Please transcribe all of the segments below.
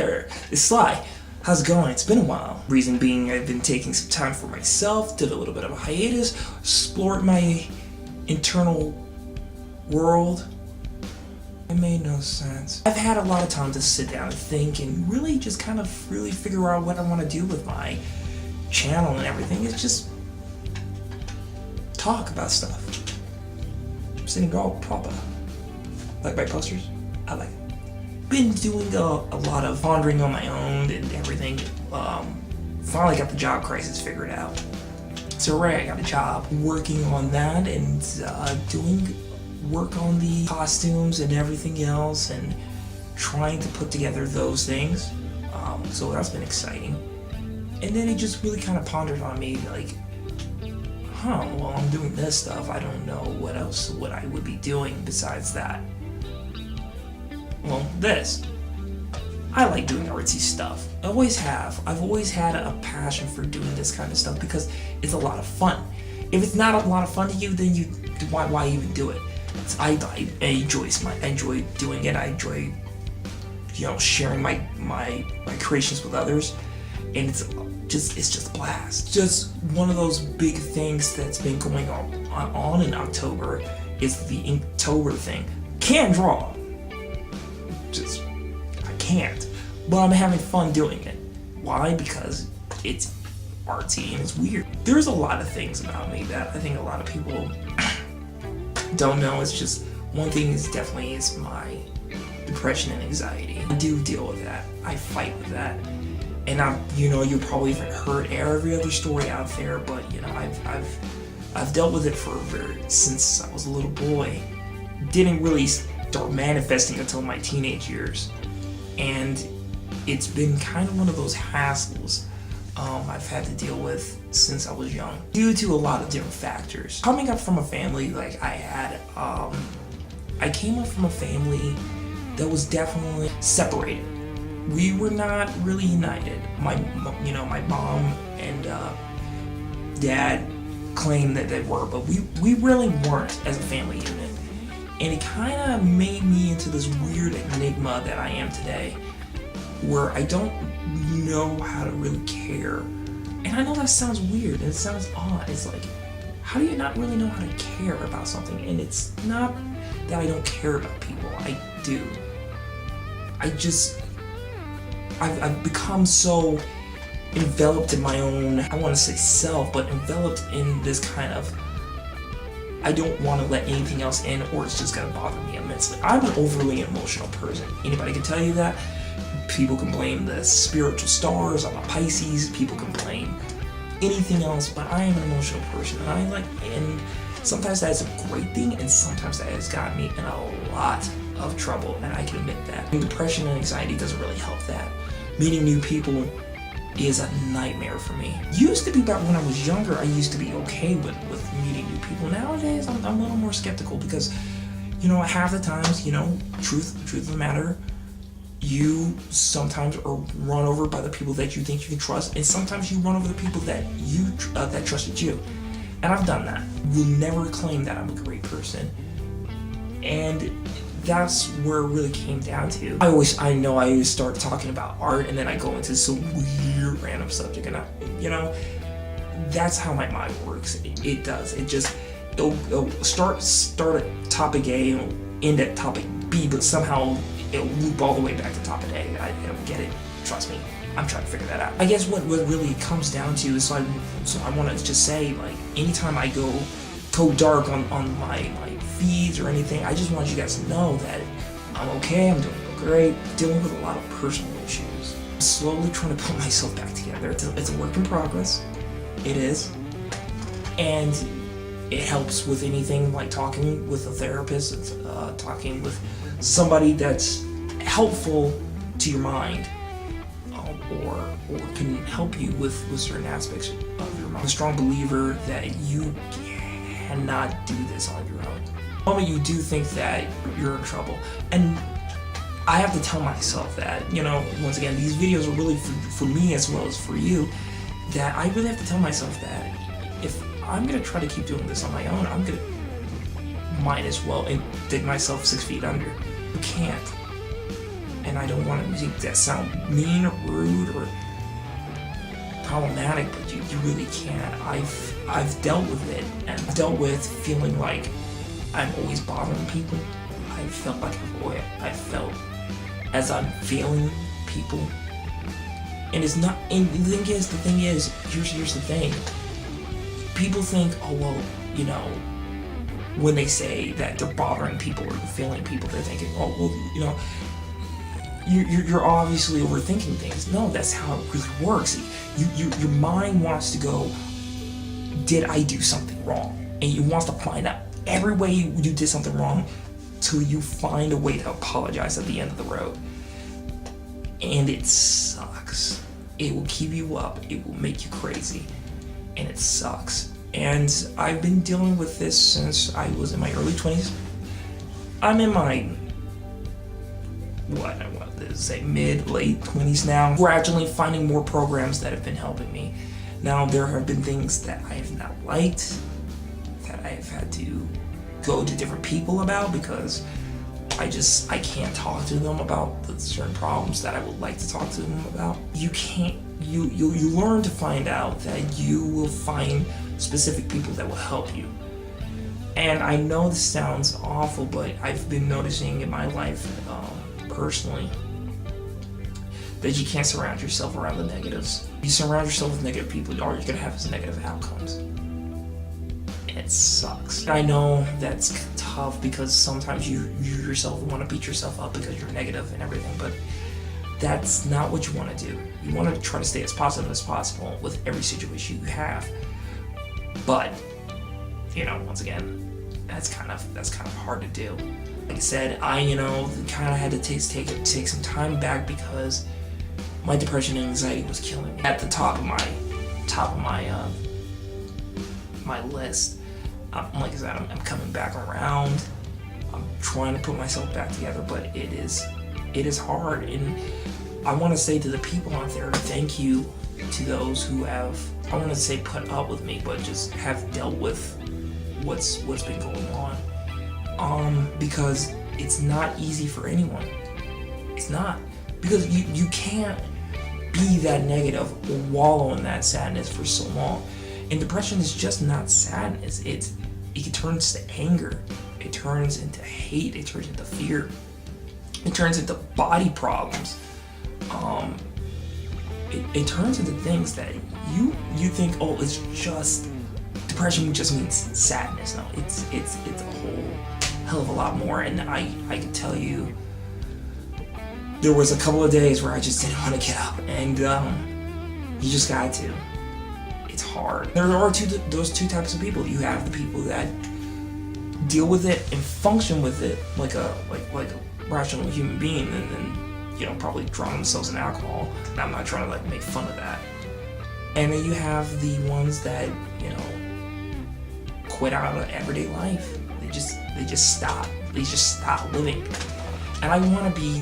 there, it's Sly. How's it going? It's been a while. Reason being, I've been taking some time for myself, did a little bit of a hiatus, explored my internal world. It made no sense. I've had a lot of time to sit down and think and really just kind of really figure out what I want to do with my channel and everything. It's just talk about stuff. Sitting all proper. Like my posters? I like it. Been doing a lot of pondering on my own and everything. Finally got the job crisis figured out. So I got a job working on that and doing work on the costumes and everything else and trying to put together those things. So that's been exciting. And then it just really kind of pondered on me like, well, I'm doing this stuff. I don't know what else what I would be doing besides that. Well, this. I like doing artsy stuff. I always have. I've always had a passion for doing this kind of stuff because it's a lot of fun. If it's not a lot of fun to you, then why even do it? I enjoy doing it. I enjoy, sharing my creations with others, and it's just a blast. Just one of those big things that's been going on in October is the Inktober thing. Can't draw. I can't. But I'm having fun doing it. Why? Because it's artsy and it's weird. There's a lot of things about me that I think a lot of people don't know. It's just one thing is definitely is my depression and anxiety. I do deal with that. I fight with that. And you probably haven't heard every other story out there, but I've dealt with it since I was a little boy. Didn't really start manifesting until my teenage years, and it's been kind of one of those hassles I've had to deal with since I was young, due to a lot of different factors. Coming up from a family like I had, I came up from a family that was definitely separated. We were not really united. My mom and dad claimed that they were, but we really weren't as a family unit. And it kind of made me into this weird enigma that I am today, where I don't know how to really care. And I know that sounds weird and it sounds odd. It's like, how do you not really know how to care about something? And it's not that I don't care about people. I do. I've become so enveloped in my own, I want to say self, but enveloped in this kind of, I don't want to let anything else in or it's just going to bother me immensely. I'm an overly emotional person. Anybody can tell you that. People can blame the spiritual stars, I'm a Pisces, people can blame anything else, but I am an emotional person and sometimes that is a great thing and sometimes that has gotten me in a lot of trouble, and I can admit that. And depression and anxiety doesn't really help that. Meeting new people is a nightmare for me. Used to be back when I was younger, I used to be okay with meeting new people. Nowadays, I'm a little more skeptical because, half the times, truth of the matter, you sometimes are run over by the people that you think you can trust, and sometimes you run over the people that that trusted you. And I've done that. Will never claim that I'm a great person. And that's where it really came down to. I always start talking about art and then I go into some weird random subject, and that's how my mind works. It does. It'll start at topic A and it'll end at topic B, but somehow it'll loop all the way back to topic A. I don't get it. Trust me. I'm trying to figure that out. I guess what really comes down to is so I want to just say, like, anytime I go dark on my feeds or anything, I just want you guys to know that I'm okay, I'm doing great, dealing with a lot of personal issues. I'm slowly trying to put myself back together. It's a work in progress. It is. And it helps with anything like talking with a therapist, talking with somebody that's helpful to your mind, or can help you with certain aspects of your mind. I'm a strong believer that you cannot do this on your own. The moment you do think that you're in trouble, and I have to tell myself that, once again, these videos are really for me as well as for you, that I really have to tell myself that if I'm going to try to keep doing this on my own, I'm going to might as well and dig myself 6 feet under. You can't. and I don't want to make that sound mean or rude or problematic, but you really can't. I've dealt with it, and I've dealt with feeling like I'm always bothering people. I felt like I felt as I'm failing people, and it's not. And the thing is, here's the thing. People think, oh well, you know, when they say that they're bothering people or they're failing people, they're thinking, oh well, you know, you're obviously overthinking things. No, that's how it really works. Your mind wants to go, did I do something wrong? And it wants to find out every way you did something wrong till you find a way to apologize at the end of the road. And it sucks. It will keep you up. It will make you crazy. And it sucks. And I've been dealing with this since I was in my early 20s. I'm in my mid, late 20s now, gradually finding more programs that have been helping me. Now, there have been things that I have not liked, that I have had to go to different people about because I can't talk to them about the certain problems that I would like to talk to them about. You learn to find out that you will find specific people that will help you. And I know this sounds awful, but I've been noticing in my life, personally, that you can't surround yourself around the negatives. You surround yourself with negative people, all you're gonna have is negative outcomes. And it sucks. I know that's tough because sometimes you yourself want to beat yourself up because you're negative and everything, but that's not what you want to do. You want to try to stay as positive as possible with every situation you have. But, you know, once again, that's kind of hard to do. Like I said, I kind of had to take some time back because my depression and anxiety was killing me. At the top of my list. Like I said, I'm coming back around. I'm trying to put myself back together, but it is hard. And I want to say to the people out there, thank you to those who have, I want to say put up with me, but just have dealt with what's been going on. Because it's not easy for anyone. It's not. Because you can't be that negative or wallow in that sadness for so long. And depression is just not sadness. It turns to anger. It turns into hate. It turns into fear. It turns into body problems. It turns into things that you think, oh, it's just depression just means sadness. No, it's a whole hell of a lot more. And I can tell you, there was a couple of days where I just didn't want to get up, and you just got to. It's hard. There are those two types of people. You have the people that deal with it and function with it like a rational human being, and then probably drown themselves in alcohol. And I'm not trying to make fun of that. And then you have the ones that quit out of everyday life. They just stop. They just stop living. And I want to be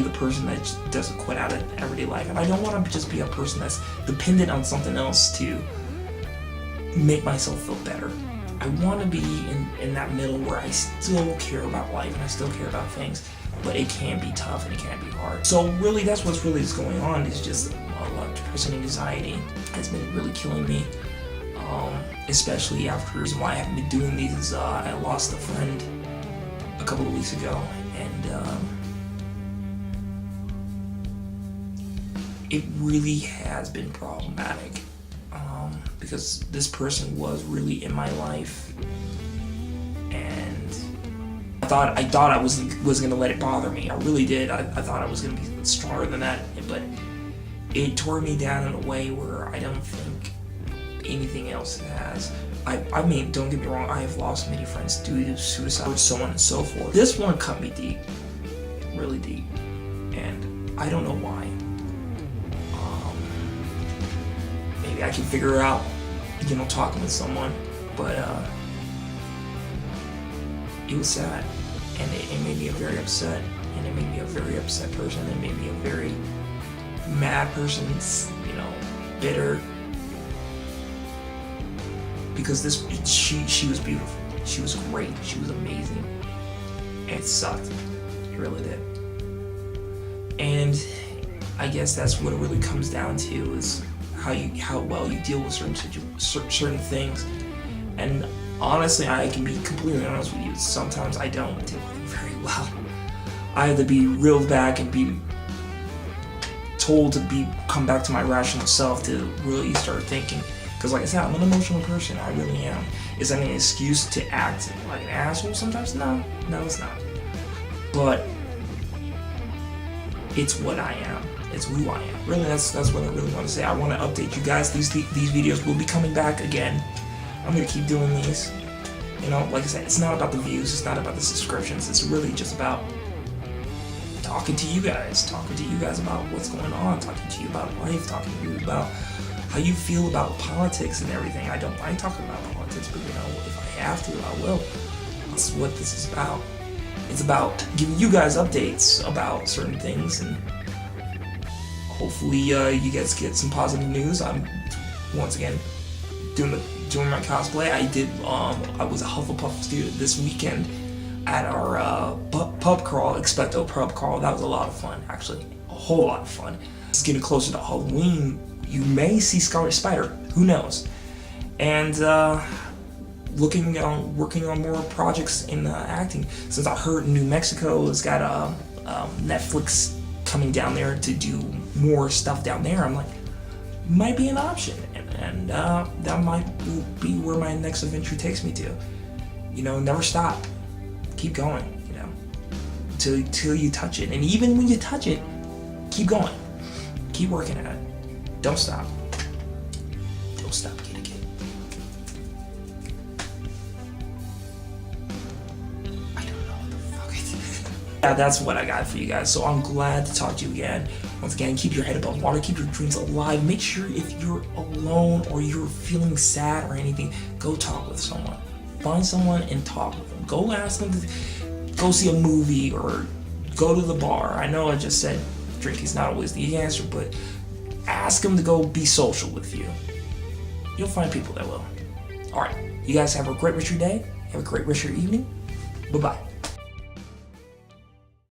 the person that just doesn't quit out of everyday life. And I don't want to just be a person that's dependent on something else to make myself feel better. I want to be in that middle where I still care about life and I still care about things, but it can be tough and it can be hard. So really, that's what's really is going on. Is just a lot of depression and anxiety has been really killing me. Especially after, the reason why I haven't been doing these is I lost a friend a couple of weeks ago, and it really has been problematic because this person was really in my life, and I thought I was gonna let it bother me. I really did. I thought I was gonna be stronger than that, but it tore me down in a way where I don't think anything else has. I mean, don't get me wrong, I have lost many friends due to suicide, so on and so forth. This one cut me deep, really deep, and I don't know why. Maybe I can figure out, talking with someone, but it was sad, and it made me very upset, and it made me a very upset person. It made me a very mad person, bitter. Because she was beautiful. She was great. She was amazing. And it sucked. It really did. And I guess that's what it really comes down to, is how well you deal with certain things. And honestly, I can be completely honest with you, sometimes I don't deal with them very well. I have to be reeled back and be told to come back to my rational self to really start thinking. Because like I said, I'm an emotional person, I really am. Is that an excuse to act like an asshole sometimes? No, it's not. But it's what I am. It's who I am. Really, that's what I really want to say. I want to update you guys. These videos will be coming back again. I'm going to keep doing these. You know, like I said, it's not about the views, it's not about the subscriptions. It's really just about talking to you guys about what's going on, talking to you about life, talking to you about how you feel about politics and everything. I don't mind talking about politics, but you know, if I have to, I will. That's what this is about. It's about giving you guys updates about certain things, and hopefully you guys get some positive news. I'm once again doing my cosplay. I was a Hufflepuff student this weekend at our pub crawl, Expecto pub crawl. That was a lot of fun, actually, a whole lot of fun. It's getting closer to Halloween. You may see Scarlet Spider, who knows? And working on more projects in acting. Since I heard New Mexico has got Netflix coming down there to do more stuff down there, I'm like, might be an option, and that might be where my next adventure takes me to. You know, never stop, keep going. You know, till you touch it, and even when you touch it, keep going, keep working at it. Don't stop. Don't stop, kitty kid. I don't know what the fuck I did. Yeah, that's what I got for you guys. So I'm glad to talk to you again. Once again, keep your head above water, keep your dreams alive. Make sure if you're alone or you're feeling sad or anything, go talk with someone. Find someone and talk with them. Go ask them to go see a movie or go to the bar. I know I just said drinking's not always the answer, but ask them to go be social with you. You'll find people that will. Alright, you guys have a great rest of your day. Have a great rest of your evening. Bye-bye.